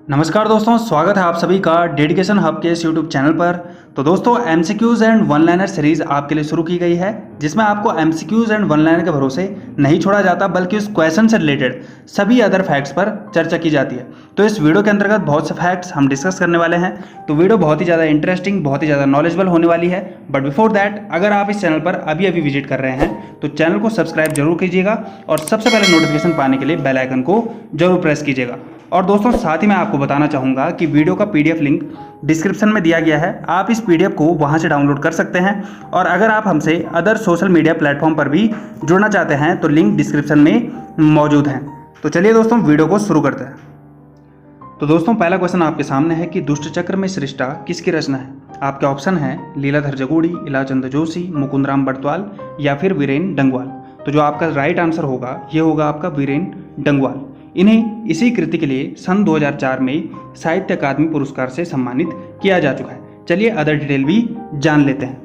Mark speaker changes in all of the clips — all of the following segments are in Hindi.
Speaker 1: नमस्कार दोस्तों, स्वागत है आप सभी का डेडिकेशन हब के इस यूट्यूब चैनल पर। तो दोस्तों MCQs and one liner series आपके लिए शुरू की गई है, जिसमें आपको एमसीक्यूज एंड वन लाइनर के भरोसे नहीं छोड़ा जाता, बल्कि उस क्वेश्चन से रिलेटेड सभी अदर फैक्ट्स पर चर्चा की जाती है। तो इस वीडियो के अंतर्गत बहुत से फैक्ट्स हम डिस्कस करने वाले हैं। तो वीडियो बहुत ही ज़्यादा इंटरेस्टिंग, बहुत ही ज़्यादा नॉलेजेबल होने वाली है। बट बिफोर दैट, अगर आप इस चैनल पर अभी अभी विजिट कर रहे हैं तो चैनल को सब्सक्राइब जरूर कीजिएगा और सबसे पहले नोटिफिकेशन पाने के लिए बेल आइकन को जरूर प्रेस कीजिएगा। और दोस्तों साथ ही मैं आपको बताना चाहूँगा कि वीडियो का पीडीएफ लिंक डिस्क्रिप्शन में दिया गया है, आप इस पीडीएफ को वहां से डाउनलोड कर सकते हैं। और अगर आप हमसे अदर सोशल मीडिया प्लेटफॉर्म पर भी जुड़ना चाहते हैं तो लिंक डिस्क्रिप्शन में मौजूद है। तो चलिए दोस्तों वीडियो को शुरू करते हैं। तो दोस्तों पहला क्वेश्चन आपके सामने है कि दुष्ट चक्र में सृष्टा किसकी रचना है। आपके ऑप्शन है लीलाधर जगूड़ी, इलाचंद जोशी, मुकुंदराम बड़त्वाल या फिर वीरेन डंगवाल। तो जो आपका राइट आंसर होगा ये होगा आपका वीरेन डंगवाल। इन्हें इसी कृति के लिए सन 2004 में साहित्य अकादमी पुरस्कार से सम्मानित किया जा चुका है। चलिए अदर डिटेल भी जान लेते हैं।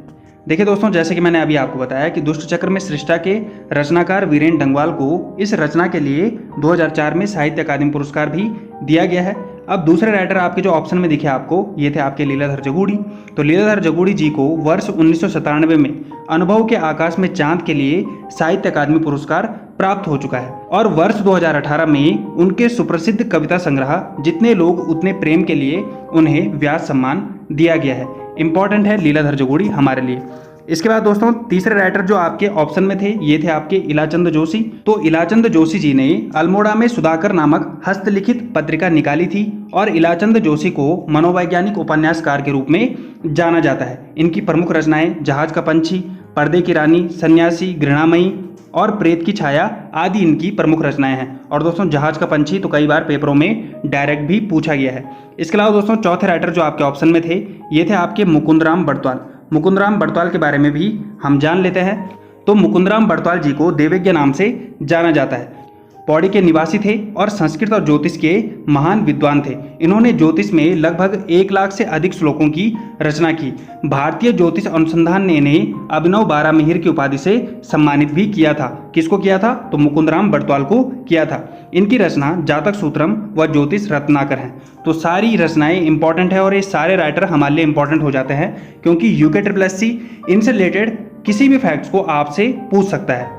Speaker 1: देखिए दोस्तों, जैसे कि मैंने अभी आपको बताया कि दुष्ट चक्र में सृष्टा के रचनाकार वीरेन डंगवाल को इस रचना के लिए 2004 में साहित्य अकादमी पुरस्कार भी दिया गया है। अब दूसरे राइटर आपके जो ऑप्शन में दिखे आपको, ये थे आपके लीलाधर जगूड़ी। तो लीलाधर जगूड़ी जी को वर्ष 1997 में अनुभव के आकाश में चांद के लिए साहित्य अकादमी पुरस्कार प्राप्त हो चुका है। और वर्ष 2018 में उनके सुप्रसिद्ध कविता संग्रह जितने लोग उतने प्रेम के लिए उन्हें व्यास सम्मान दिया गया है। इंपॉर्टेंट है लीलाधर जगूड़ी हमारे लिए। इसके बाद दोस्तों तीसरे राइटर जो आपके ऑप्शन में थे ये थे आपके इलाचंद जोशी। तो इलाचंद जोशी जी ने अल्मोड़ा में सुधाकर नामक हस्तलिखित पत्रिका निकाली थी और इलाचंद जोशी को मनोवैज्ञानिक उपन्यासकार के रूप में जाना जाता है। इनकी प्रमुख रचनाएं जहाज का पंछी, पर्दे की रानी, सन्यासी, घृणामयी और प्रेत की छाया आदि इनकी प्रमुख रचनाएं हैं। और दोस्तों जहाज का पंछी तो कई बार पेपरों में डायरेक्ट भी पूछा गया है। इसके अलावा दोस्तों चौथे राइटर जो आपके ऑप्शन में थे ये थे आपके मुकुंदराम बड़त्वाल। मुकुंदराम बड़त्वाल के बारे में भी हम जान लेते हैं। तो मुकुंदराम बड़त्वाल जी को देवज्ञ नाम से जाना जाता है। पौड़ी के निवासी थे और संस्कृत और ज्योतिष के महान विद्वान थे। इन्होंने ज्योतिष में लगभग 1 लाख से अधिक श्लोकों की रचना की। भारतीय ज्योतिष अनुसंधान ने इन्हें अभिनव 12 मिहिर की उपाधि से सम्मानित भी किया था। किसको किया था? तो मुकुंदराम बड़त्वाल को किया था। इनकी रचना जातक सूत्रम व ज्योतिष रत्नाकर है। तो सारी रचनाएं इंपॉर्टेंट है और ये सारे राइटर हमारे लिए इंपॉर्टेंट हो जाते हैं, क्योंकि UKSSC इनसे रिलेटेड किसी भी फैक्ट्स को आपसे पूछ सकता है।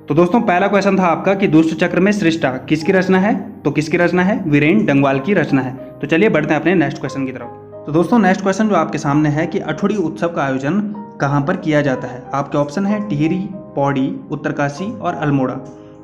Speaker 1: तो दोस्तों पहला क्वेश्चन था आपका कि दुष्ट चक्र में सृष्टा किसकी रचना है। तो किसकी रचना है? वीरेन डंगवाल की रचना है। तो चलिए बढ़ते हैं अपने नेक्स्ट क्वेश्चन की तरफ। तो दोस्तों नेक्स्ट क्वेश्चन जो आपके सामने है कि अठोड़ी उत्सव का आयोजन कहाँ पर किया जाता है। आपके ऑप्शन है टिहरी, पौड़ी, उत्तरकाशी और अल्मोड़ा।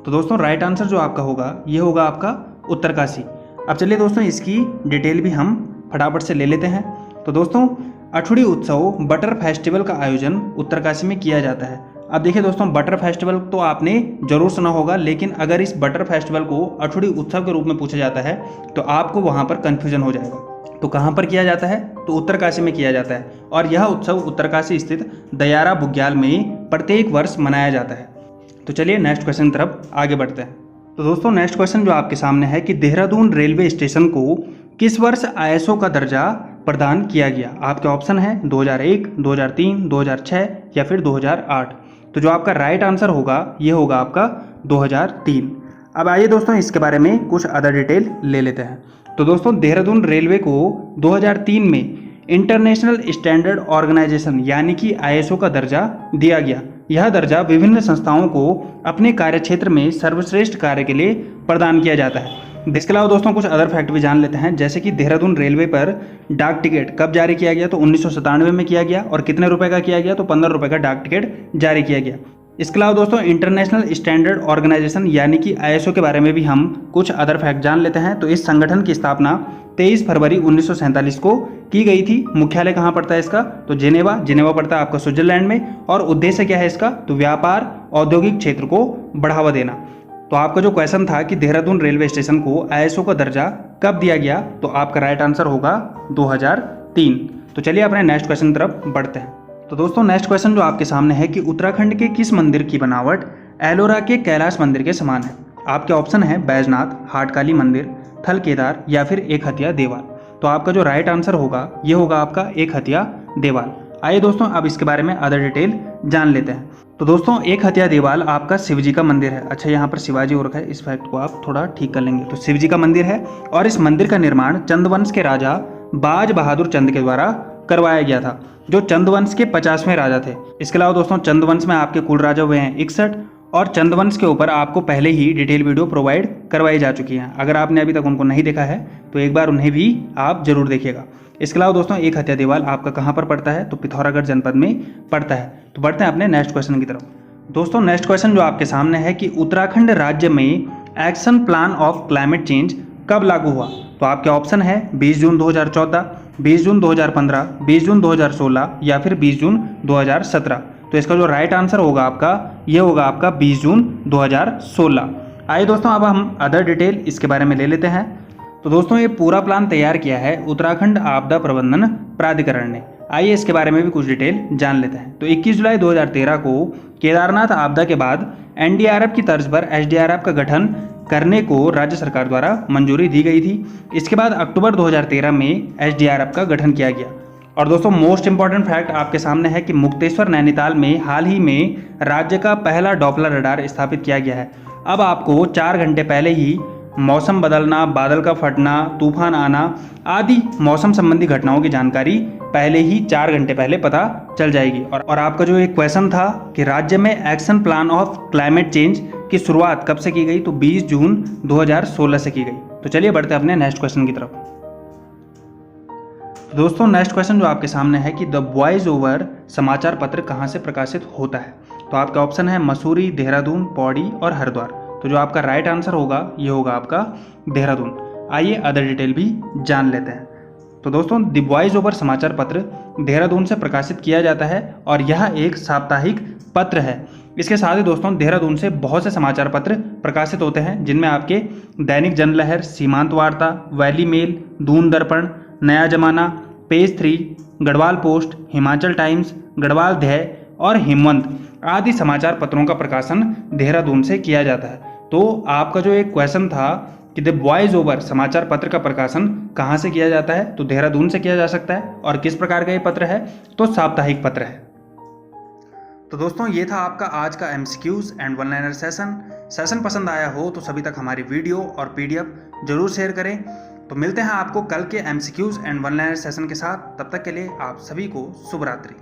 Speaker 1: तो दोस्तों राइट आंसर जो आपका होगा ये होगा आपका उत्तरकाशी। अब चलिए दोस्तों इसकी डिटेल भी हम फटाफट से ले लेते हैं। तो दोस्तों अठोड़ी उत्सव बटर फेस्टिवल का आयोजन उत्तरकाशी में किया जाता है। अब देखिए दोस्तों बटर फेस्टिवल तो आपने जरूर सुना होगा, लेकिन अगर इस बटर फेस्टिवल को अठोड़ी उत्सव के रूप में पूछा जाता है तो आपको वहां पर कंफ्यूजन हो जाएगा। तो कहां पर किया जाता है? तो उत्तरकाशी में किया जाता है। और यह उत्सव उत्तरकाशी स्थित दयारा बुग्याल में प्रत्येक वर्ष मनाया जाता है। तो चलिए नेक्स्ट क्वेश्चन की तरफ आगे बढ़ते हैं। तो दोस्तों नेक्स्ट क्वेश्चन जो आपके सामने है कि देहरादून रेलवे स्टेशन को किस वर्ष ISO का दर्जा प्रदान किया गया। आपके ऑप्शन है 2001, 2003, 2006 या फिर 2008। तो जो आपका राइट आंसर होगा ये होगा आपका 2003। अब आइए दोस्तों इसके बारे में कुछ अदर डिटेल ले लेते हैं। तो दोस्तों देहरादून रेलवे को 2003 में इंटरनेशनल स्टैंडर्ड ऑर्गेनाइजेशन यानी कि ISO का दर्जा दिया गया। यह दर्जा विभिन्न संस्थाओं को अपने कार्यक्षेत्र में सर्वश्रेष्ठ कार्य के लिए प्रदान किया जाता है। इसके अलावा दोस्तों कुछ अदर फैक्ट भी जान लेते हैं, जैसे कि देहरादून रेलवे पर डाक टिकट कब जारी किया गया। तो 1997 में किया गया। और कितने रुपए का किया गया? तो 15 रुपए का डाक टिकट जारी किया गया। इसके अलावा दोस्तों इंटरनेशनल स्टैंडर्ड ऑर्गेनाइजेशन यानी कि ISO के बारे में भी हम कुछ अदर फैक्ट जान लेते हैं। तो इस संगठन की स्थापना 23 फरवरी 1947 को की गई थी। मुख्यालय कहाँ पड़ता है इसका? तो जिनेवा पड़ता है आपका स्विट्जरलैंड में। और उद्देश्य क्या है इसका? तो व्यापार औद्योगिक क्षेत्र को बढ़ावा देना। तो आपका जो क्वेश्चन था कि देहरादून रेलवे स्टेशन को ISO का दर्जा कब दिया गया, तो आपका राइट आंसर होगा 2003। तो चलिए अपने नेक्स्ट क्वेश्चन की तरफ बढ़ते हैं। तो दोस्तों नेक्स्ट क्वेश्चन जो आपके सामने है कि उत्तराखंड के किस मंदिर की बनावट एलोरा के कैलाश मंदिर के समान है। आपके ऑप्शन है बैजनाथ, हाटकाली मंदिर, थल केदार या फिर एक हथिया देवाल। तो आपका जो राइट आंसर होगा ये होगा आपका एक हथिया देवाल। आइए दोस्तों अब इसके बारे में अदर डिटेल जान लेते हैं। तो दोस्तों एक हथिया देवाल आपका शिव जी का मंदिर है। अच्छा यहाँ पर शिवाजी हो रखा है, इस फैक्ट को आप थोड़ा ठीक कर लेंगे। तो शिव जी का मंदिर है और इस मंदिर का निर्माण चंदवंश के राजा बाज बहादुर चंद के द्वारा करवाया गया था, जो चंदवंश के 50वें राजा थे। इसके अलावा दोस्तों चंदवंश में आपके कुल राजा हुए हैं 61 और चंदवंश के ऊपर आपको पहले ही डिटेल वीडियो प्रोवाइड करवाई जा चुकी हैं। अगर आपने अभी तक उनको नहीं देखा है तो एक बार उन्हें भी आप जरूर देखिएगा। इसके अलावा दोस्तों एक हथिया देवाल आपका कहाँ पर पड़ता है, तो पिथौरागढ़ जनपद में पड़ता है। तो बढ़ते हैं अपने नेक्स्ट क्वेश्चन की तरफ। दोस्तों नेक्स्ट क्वेश्चन जो आपके सामने है कि उत्तराखंड राज्य में action plan of climate change कब लागू हुआ। तो आपके ऑप्शन है 20 जून 2014, 20 जून 2015, 20 जून 2016 या फिर 20 जून 2017। तो इसका जो राइट आंसर होगा आपका ये होगा आपका 20 जून 2016। आइए दोस्तों अब हम अदर डिटेल इसके बारे में ले लेते हैं। तो दोस्तों ये पूरा प्लान तैयार किया है उत्तराखंड आपदा प्रबंधन प्राधिकरण ने। आइए इसके बारे में भी कुछ डिटेल जान लेते हैं। तो 21 जुलाई 2013 को केदारनाथ आपदा के बाद एनडीआरएफ की तर्ज पर एसडीआरएफ का गठन करने को राज्य सरकार द्वारा मंजूरी दी गई थी। इसके बाद अक्टूबर 2013 में एसडीआरएफ का गठन किया गया। और दोस्तों मोस्ट इंपॉर्टेंट फैक्ट आपके सामने है कि मुक्तेश्वर नैनीताल में हाल ही में राज्य का पहला डॉपलर रडार स्थापित किया गया है। अब आपको 4 घंटे पहले ही मौसम बदलना, बादल का फटना, तूफान आना आदि मौसम संबंधी घटनाओं की जानकारी पहले ही 4 घंटे पहले पता चल जाएगी। और आपका जो एक क्वेश्चन था कि राज्य में action plan of climate change की शुरुआत कब से की गई, तो 20 जून 2016 से की गई। तो चलिए बढ़ते हैं अपने नेक्स्ट क्वेश्चन की तरफ। दोस्तों नेक्स्ट क्वेश्चन जो आपके सामने है कि द वॉइस ओवर समाचार पत्र कहाँ से प्रकाशित होता है। तो आपका ऑप्शन है मसूरी, देहरादून, पौड़ी और हरिद्वार। तो जो आपका राइट आंसर होगा ये होगा आपका देहरादून। आइए अदर डिटेल भी जान लेते हैं। तो दोस्तों द वॉइस ओवर समाचार पत्र देहरादून से प्रकाशित किया जाता है और यह एक साप्ताहिक पत्र है। इसके साथ ही दोस्तों देहरादून से बहुत से समाचार पत्र प्रकाशित होते हैं, जिनमें आपके दैनिक जनलहर, सीमांत वार्ता, valley mail, Doon Darpan, Naya Zamana, page 3, Garhwal post, Himachal times, Garhwal Dhyey और हिमवंत आदि समाचार पत्रों का प्रकाशन देहरादून से किया जाता है। तो आपका जो एक क्वेश्चन था कि द वॉइस ओवर समाचार पत्र का प्रकाशन कहाँ से किया जाता है, तो देहरादून से किया जा सकता है। और किस प्रकार का ये पत्र है, तो साप्ताहिक पत्र है। तो दोस्तों ये था आपका आज का MCQs and one liner session पसंद आया हो तो सभी तक हमारी वीडियो और पीडीएफ जरूर शेयर करें। तो मिलते हैं आपको कल के MCQs and one liner session के साथ। तब तक के लिए आप सभी को शुभ रात्रि।